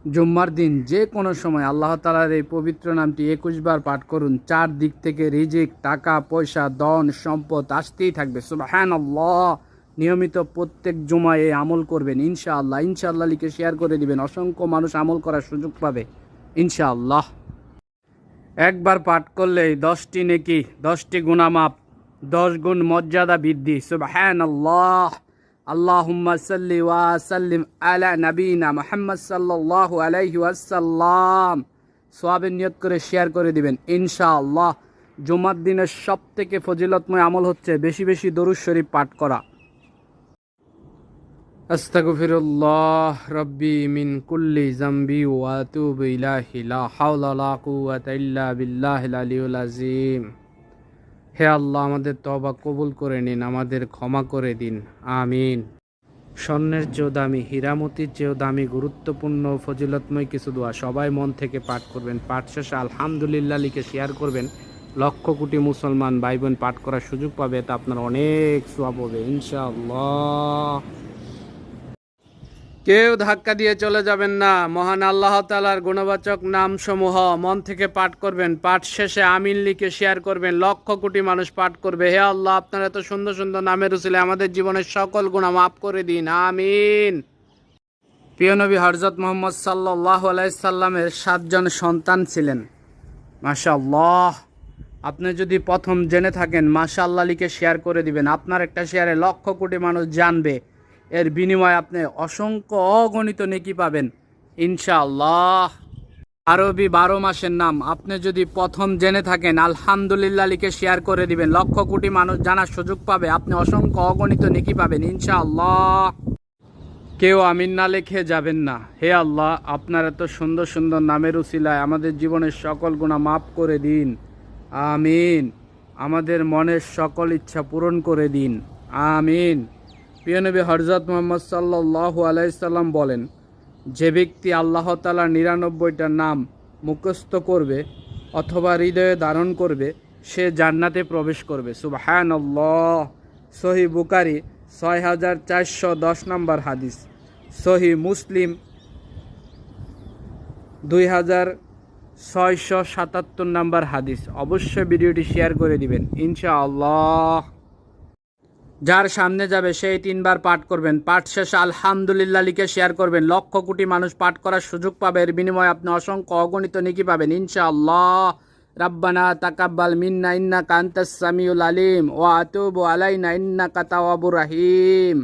জুম্মার দিন যে কোনো সময় আল্লাহ তাআলার এই পবিত্র নামটি 21 বার পাঠ করুন। চার দিক থেকে রিজিক, টাকা পয়সা, ধন সম্পদ আসতেই থাকবে। সুবহানাল্লাহ। নিয়মিত প্রত্যেক জুমায় এই আমল করবেন ইনশাআল্লাহ। ইনশাআল্লাহ লিখে শেয়ার করে দিবেন, অসংখ্য মানুষ আমল করার সুযোগ পাবে ইনশাআল্লাহ। একবার পাঠ করলেই 10টি নেকি, 10টি গুনাহ মাফ, 10 গুণ মর্যাদা বৃদ্ধি। সুবহানাল্লাহ। আল্লাহুম্মা সাল্লি ওয়া সাল্লিম আলা নবিনা মুহাম্মদ সাল্লাল্লাহু আলাইহি ওয়াসাল্লাম। সওয়াবের নিয়ত করে শেয়ার করে দিবেন ইনশাআল্লাহ। জুমার দিনের সবথেকে ফজিলতময় আমল হচ্ছে বেশি বেশি দরুদ শরীফ পাঠ করা। আস্তাগফিরুল্লাহ রাব্বি মিন কুল্লি যামবি ওয়া আতুবু ইলাইহি লা হাওলা ওয়ালা কুওয়াতা ইল্লা বিল্লাহিল আলিয়্যিল আযীম। হে আল্লাহ, আমাদের তওবা কবুল করে নিন, আমাদের ক্ষমা করে দিন, আমিন। স্বর্ণের চেয়েও দামি, হীরামতির চেয়েও দামি, গুরুত্বপূর্ণ ফজিলতময় কিছু দোয়া সবাই মন থেকে পাঠ করবেন। পাঠ শেষে আলহামদুলিল্লাহ লিখে শেয়ার করবেন। লক্ষ কোটি মুসলমান ভাই বোন পাঠ করার সুযোগ পাবে, তা আপনার অনেক সওয়াব হবে ইনশাআল্লাহ। কেউ ধাক্কা দিয়ে চলে যাবেন না। মহান আল্লাহ তাআলার গুণবাচক নাম সমূহ মন থেকে পাঠ করবেন। পাঠ শেষে আমিন লিখে শেয়ার করবেন। লক্ষ কোটি মানুষ পাঠ করবে। হে আল্লাহ, আপনার এত সুন্দর সুন্দর নামের উসিলে আমাদের জীবনের সকল গুনাহ মাফ করে দিন, আমিন। প্রিয় নবী হযরত মুহাম্মদ সাল্লাল্লাহু আলাইহি সাল্লামের 7 জন সন্তান ছিলেন। মাশাআল্লাহ। আপনি যদি প্রথম জেনে থাকেন মাশাআল্লাহ লিখে শেয়ার করে দিবেন। আপনার একটা শেয়ারে লক্ষ কোটি মানুষ জানবে, এর বিনিময়ে আপনি অসংখ্য অগণিত নেকি পাবেন ইনশাআল্লাহ। আরবি 12 মাসের নাম আপনি যদি প্রথম জেনে থাকেন আলহামদুলিল্লাহ লিখে শেয়ার করে দিবেন। লক্ষ কোটি মানুষ জানার সুযোগ পাবে, আপনি অসংখ্য অগণিত নেকি পাবেন ইনশাআল্লাহ। কেউ আমিন না লিখে যাবেন না। হে আল্লাহ, আপনার এত সুন্দর সুন্দর নামের উসিলায় আমাদের জীবনের সকল গুনাহ মাফ করে দিন, আমিন। আমাদের মনের সকল ইচ্ছা পূরণ করে দিন, আমিন। প্রিয় নবী হযরত মুহাম্মদ সাল্লাল্লাহু আলাইহি সাল্লাম বলেন, যে ব্যক্তি আল্লাহ তাআলার 99টা নাম মুখস্থ করবে অথবা হৃদয়ে ধারণ করবে সে জান্নাতে প্রবেশ করবে। সুবহানাল্লাহ। সহিহ বুখারী 6410 নম্বর হাদিস, সহিহ মুসলিম 2677 নম্বর হাদিস। অবশ্যই ভিডিওটি শেয়ার করে দিবেন ইনশাআল্লাহ। যার সামনে যাবে সেই 3 বার পাঠ করবেন। পাঠ শেষে আলহামদুলিল্লাহ লিখে শেয়ার করবেন। লক্ষ কোটি মানুষ পাঠ করার সুযোগ পাবে, এর বিনিময়ে আপনি অসংখ্য অগণিত নেকি পাবেন ইনশাআল্লাহ। রাব্বানা তাকাব্বাল মিন্না ইন্নাকা আনতাস সামিউল আলিম ওয়া আতুবু আলাইনা ইন্নাকা তাওয়াবুর রহিম।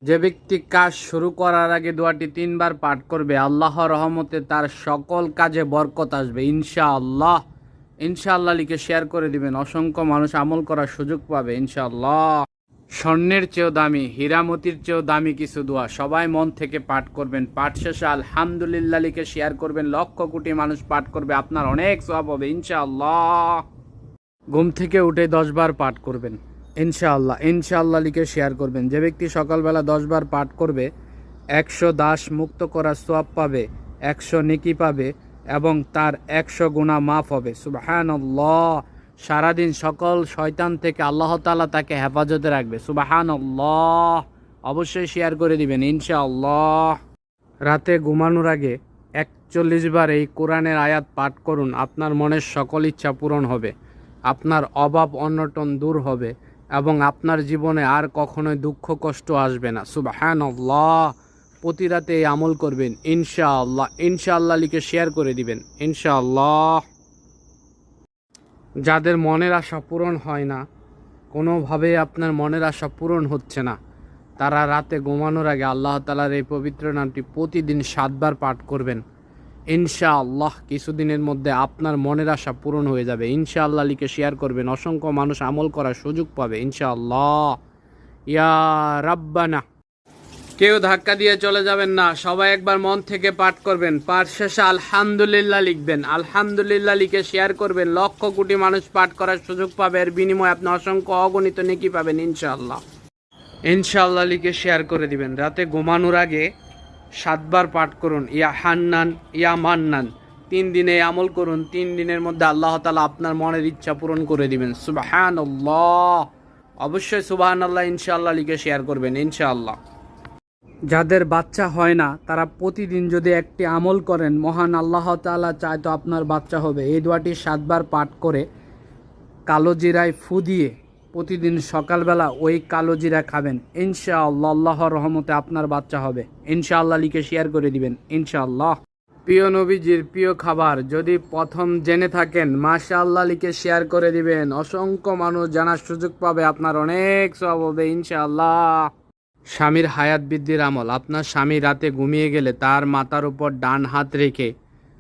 যে ব্যক্তি কাজ শুরু করার আগে দোয়াটি 3 বার পাঠ করবে আল্লাহর রহমতে তার সকল কাজে বরকত আসবে ইনশাআল্লাহ। ইনশাআল্লাহ লিখে শেয়ার করে দিবেন, অসংখ্য মানুষ আমল করার সুযোগ পাবে ইনশাআল্লাহ। স্বর্ণের চেয়েও দামি, হীরামতির চেয়েও দামি কিছু দোয়া সবাই মন থেকে পাঠ করবেন। পাঠ শেষে আলহামদুলিল্লাহ লিখে শেয়ার করবেন। লক্ষ কোটি মানুষ পাঠ করবে, আপনার অনেক সওয়াব হবে ইনশাআল্লাহ। ঘুম থেকে উঠে 10 বার পাঠ করবেন ইনশাআল্লাহ। ইনশাআল্লাহ লিখে শেয়ার করবেন। যে ব্যক্তি সকালবেলা 10 বার পাঠ করবে 100 দাস মুক্ত করার সওয়াব পাবে, 100 নেকি পাবে এবং তার 100 গুনাহ মাফ হবে। সুবহানাল্লাহ। সারাদিন সকল শয়তান থেকে আল্লাহ তাআলা তাকে হেফাজতে রাখবে। সুবহানাল্লাহ। অবশ্যই শেয়ার করে দিবেন ইনশাআল্লাহ। রাতে ঘুমানোর আগে 41 বার এই কোরআনের আয়াত পাঠ করুন। আপনার মনের সকল ইচ্ছা পূরণ হবে, আপনার অভাব অনটন দূর হবে এবং আপনার জীবনে আর কখনোই দুঃখ কষ্ট আসবে না। সুবহানাল্লাহ। প্রতি রাতে এই আমল করবেন ইনশাআল্লাহ। ইনশাআল্লাহ লিখে শেয়ার করে দিবেন ইনশাআল্লাহ। যাদের মনের আশা পূরণ হয় না, কোনোভাবে আপনার মনের আশা পূরণ হচ্ছে না, তারা রাতে ঘুমানোর আগে আল্লাহ তাআলার এই পবিত্র নামটি প্রতিদিন 7 বার পাঠ করবেন ইনশাআল্লাহ। কিছুদিনের মধ্যে আপনার মনের আশা পূরণ হয়ে যাবে ইনশাআল্লাহ লিখে শেয়ার করবেন। অসংখ্য মানুষ আমল করার সুযোগ পাবে ইনশাআল্লাহ। ইয়া রাব্বানা। কেউ ধাক্কা দিয়ে চলে যাবেন না। সবাই একবার মন থেকে পাঠ করবেন। পাঠ শেষে আলহামদুলিল্লাহ লিখবেন। আলহামদুলিল্লাহ লিখে শেয়ার করবেন। লক্ষ কোটি মানুষ পাঠ করার সুযোগ পাবে, এর বিনিময়ে আপনি অসংখ্য অগণিত নেকি পাবেন ইনশাআল্লাহ। ইনশাআল্লাহ লিখে শেয়ার করে দিবেন। রাতে ঘুমানোর আগে 7 বার পাঠ করুন ইয়া হান্নান ইয়া মান্নান। 3 দিনে আমল করুন। 3 দিনের মধ্যে আল্লাহ তাআলা আপনার মনের ইচ্ছা পূরণ করে দিবেন। সুবহানাল্লাহ। অবশ্যই সুবহানাল্লাহ ইনশাআল্লাহ লিখে শেয়ার করবেন ইনশাআল্লাহ। যাদের বাচ্চা হয় না তারা প্রতিদিন যদি একটি আমল করেন, মহান আল্লাহ তাআলা চায় তো আপনার বাচ্চা হবে। এই দোয়াটি 7 বার পাঠ করে কালো জিরায় ফু দিয়ে প্রতিদিন সকালবেলা ওই কালো জিরা খাবেন, ইনশাআল্লাহ আল্লাহর রহমতে আপনার বাচ্চা হবে। ইনশাআল্লাহ লিখে শেয়ার করে দিবেন ইনশাআল্লাহ। প্রিয় নবীজির প্রিয় খাবার যদি প্রথম জেনে থাকেন, মাশাআল্লাহ লিখে শেয়ার করে দিবেন। অসংখ্য মানুষ জানার সুযোগ পাবে, আপনার অনেক সওয়াব হবে ইনশাআল্লাহ। স্বামীর হায়াত বৃদ্ধির আমল। আপনার স্বামী রাতে ঘুমিয়ে গেলে তার মাথার উপর ডান হাত রেখে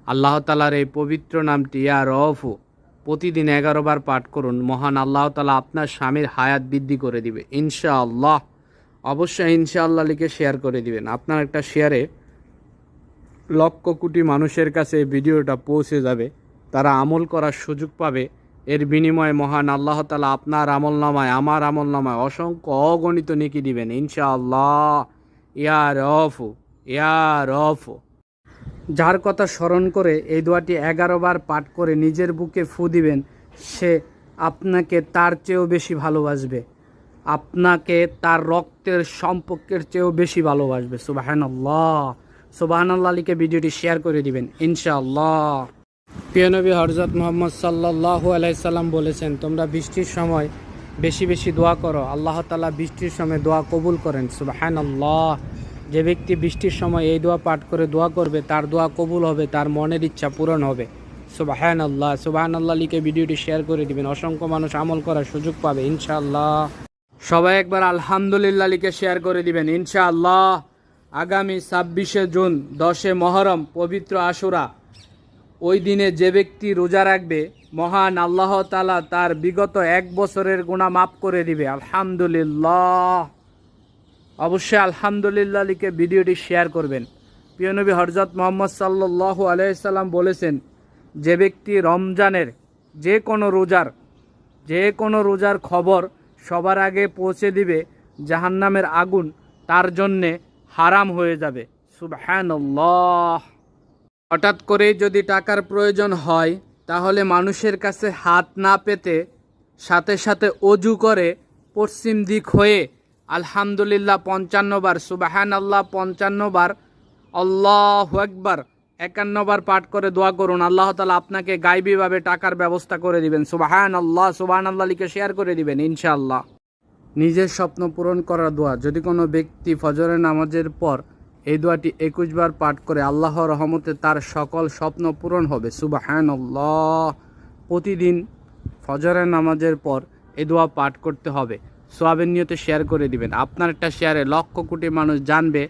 আল্লাহ তাআলার এই পবিত্র নামটি ইয়া রফু প্রতিদিন 11 বার পাঠ করুন। মহান আল্লাহ তাআলা আপনার স্বামীর হায়াত বৃদ্ধি করে দিবে ইনশাআল্লাহ। অবশ্যই ইনশাআল্লাহ লিখে শেয়ার করে দিবেন। আপনার একটা শেয়ারে লক্ষ কোটি মানুষের কাছে এই ভিডিওটা পৌঁছে যাবে, তারা আমল করার সুযোগ পাবে। এর বিনিময়ে মহান আল্লাহ তাআলা আপনার আমল নামায়, আমার আমল নামায় অসংখ্য অগণিত নেকি দিবেন ইনশাআল্লাহ। ইয়া রফু ইয়া রফু। যার কথা স্মরণ করে এই দোয়াটি 11 বার পাঠ করে নিজের বুকে ফু দিবেন, সে আপনাকে তার চেয়েও বেশি ভালোবাসবে, আপনাকে তার রক্তের সম্পর্কের চেয়েও বেশি ভালোবাসবে। সুবহানাল্লাহ সুবহানাল্লাহ লিখে ভিডিওটি শেয়ার করে দিবেন ইনশাআল্লাহ। প্রিয় নবী হযরত মুহাম্মদ সাল্লাল্লাহু আলাইহি সাল্লাম বলেছেন, তোমরা বৃষ্টির সময় বেশি বেশি দোয়া করো, আল্লাহ তাআলা বৃষ্টির সময় দোয়া কবুল করেন। সুবহানাল্লাহ। যে ব্যক্তি বৃষ্টির সময় এই দোয়া পাঠ করে দোয়া করবে তার দোয়া কবুল হবে, তার মনের ইচ্ছা পূরণ হবে। সুবহানাল্লাহ সুবহানাল্লাহ লিখে ভিডিওটি শেয়ার করে দিবেন। অসংখ্য মানুষ আমল করার সুযোগ পাবে ইনশাআল্লাহ। সবাই একবার আলহামদুলিল্লাহ লিখে শেয়ার করে দিবেন ইনশাআল্লাহ। আগামী 26শে জুন 10শে মহরম পবিত্র আশুরা, ওই দিনে যে ব্যক্তি রোজা রাখবে মহান আল্লাহ তাআলা তার বিগত 1 বছরের গুনাহ মাফ করে দিবে। আলহামদুলিল্লাহ। অবশ্যই আলহামদুলিল্লাহ লিখে ভিডিওটি শেয়ার করবেন। প্রিয় নবী হযরত মুহাম্মদ সাল্লাল্লাহু আলাইহি সাল্লাম বলেছেন, যে ব্যক্তি রমজানের যে কোনো রোজার খবর সবার আগে পৌঁছে দিবে, জাহান্নামের আগুন তার জন্যে হারাম হয়ে যাবে। সুবহানাল্লাহ। হঠাৎ করেই যদি টাকার প্রয়োজন হয় তাহলে মানুষের কাছে হাত না পেতে সাথে সাথে অজু করে পশ্চিম দিক হয়ে আলহামদুলিল্লাহ 55 বার, সুবহানাল্লাহ 55 বার, আল্লাহু আকবার 51 বার পাঠ করে দোয়া করুন। আল্লাহ তাআলা আপনাকে গায়বীভাবে টাকার ব্যবস্থা করে দিবেন। সুবহানাল্লাহ সুবহানাল্লাহ লিখে শেয়ার করে দিবেন ইনশাআল্লাহ। নিজের স্বপ্ন পূরণ করার দোয়া। যদি কোনো ব্যক্তি ফজরের নামাজের পর এই দোয়াটি 21 বার পাঠ করে আল্লাহর রহমতে তার সকল স্বপ্ন পূরণ হবে। সুবহানাল্লাহ। প্রতিদিন ফজরের নামাজের পর এই দোয়া পাঠ করতে হবে। সওয়াবের নিয়তে শেয়ার করে দিবেন। আপনার একটা শেয়ারে লক্ষ কোটি মানুষ জানবে,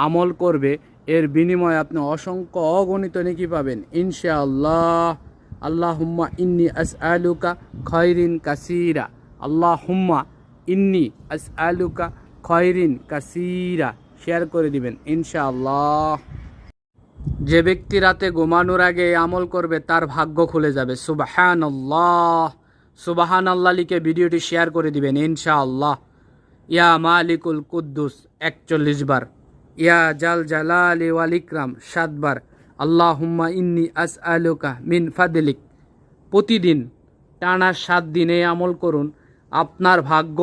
আমল করবে, এর বিনিময়ে আপনি অসংখ্য অগণিত নেকি পাবেন ইনশাআল্লাহ। আল্লাহুম্মা ইন্নী আসআলুকা খায়রিন কাসীরা, আল্লাহুম্মা ইন্নী আসআলুকা খায়রিন কাসীরা। শেয়ার করে দিবেন ইনশাআল্লাহ। যে ব্যক্তি রাতে ঘুমানোর আগে এই আমল করবে তার ভাগ্য খুলে যাবে। সুবহানাল্লাহ সুবহানাল্লাহ লিখে ভিডিওটি শেয়ার করে দিবেন ইনশাআল্লাহ। ইয়া মালিকুল কুদ্দুস 41 বার, ইয়া জাল জালালি ওয়াল ইকরাম 7 বার, আল্লাহুম্মা ইন্নী আসআলুকা মিন ফাদলিক। প্রতিদিন টানা 7 দিন এই আমল করুন। আপনার ভাগ্য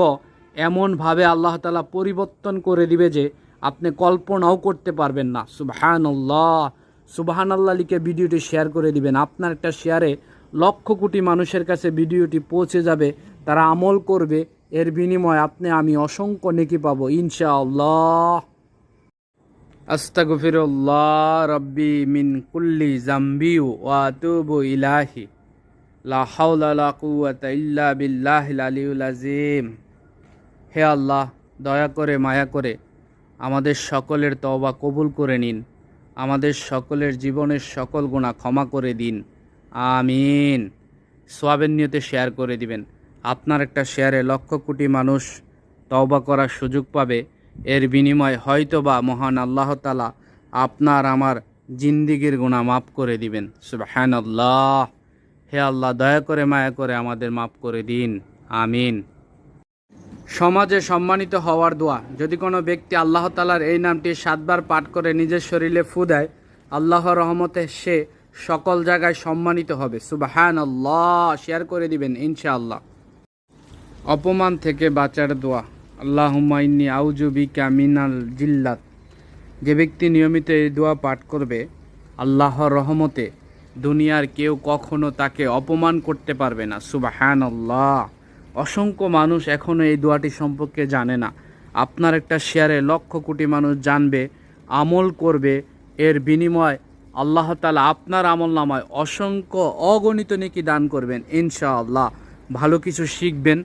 এমনভাবে আল্লাহ তাআলা পরিবর্তন করে দিবে যে আপনি কল্পনাও করতে পারবেন না। সুবহানাল্লাহ সুবহানাল্লাহ লিখে ভিডিওটি শেয়ার করে দিবেন। আপনার একটা শেয়ারে লক্ষ কোটি মানুষের কাছে ভিডিওটি পৌঁছে যাবে, তারা আমল করবে, এর বিনিময়ে আপনি আমি অসংখ্য নেকি পাবো ইনশাআল্লাহ। আস্তাগফিরুল্লাহ রাব্বি মিন কুল্লি যামবি ওয়া আতুবু ইলাইহি, লা হাওলা লা কুওয়াতা ইল্লা বিল্লাহিল আলিয়্যিল আযীম। হে আল্লাহ, দয়া করে মায়া করে আমাদের সকলের তওবা কবুল করে নিন, আমাদের সকলের জীবনের সকল গুনাহ ক্ষমা করে দিন, আমিন। সওয়াবের নিয়তে শেয়ার করে দিবেন। আপনার একটা শেয়ারে লক্ষ কোটি মানুষ তওবা করার সুযোগ পাবে, এর বিনিময়ে হয়তোবা মহান আল্লাহ তাআলা আপনার আমার জিন্দিগির গুনাহ মাফ করে দিবেন। সুবহানাল্লাহ। হে আল্লাহ, দয়া করে মায়া করে আমাদের মাফ করে দিন, আমিন। সমাজে সম্মানিত হওয়ার দোয়া। যদি কোনো ব্যক্তি আল্লাহ তাআলার এই নামটি 7 বার পাঠ করে নিজের শরীরে ফু দেয়, আল্লাহর রহমতে সে সকল জায়গায় সম্মানিত হবে। সুবহানাল্লাহ। শেয়ার করে দিবেন ইনশাআল্লাহ। অপমান থেকে বাঁচার দোয়া। আল্লাহুম্মা ইন্নী আউযু বিকা মিনাল জিল্লাত যে ব্যক্তি নিয়মিত এই দোয়া পাঠ করবে, আল্লাহর রহমতে দুনিয়ার কেউ কখনো তাকে অপমান করতে পারবে না। সুবহানাল্লাহ। অসংখ্য মানুষ এখনও এই দোয়াটি সম্পর্কে জানে না। আপনার একটা শেয়ারে লক্ষ কোটি মানুষ জানবে, আমল করবে, এর বিনিময় আল্লাহ তাআলা আপনার আমল নামায় অসংখ্য অগণিত নেকি দান করবেন ইনশাআল্লাহ। ভালো কিছু শিখবেন,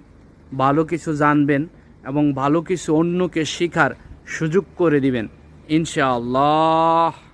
ভালো কিছু জানবেন এবং ভালো কিছু অন্যকে শেখার সুযোগ করে দিবেন ইনশাআল্লাহ।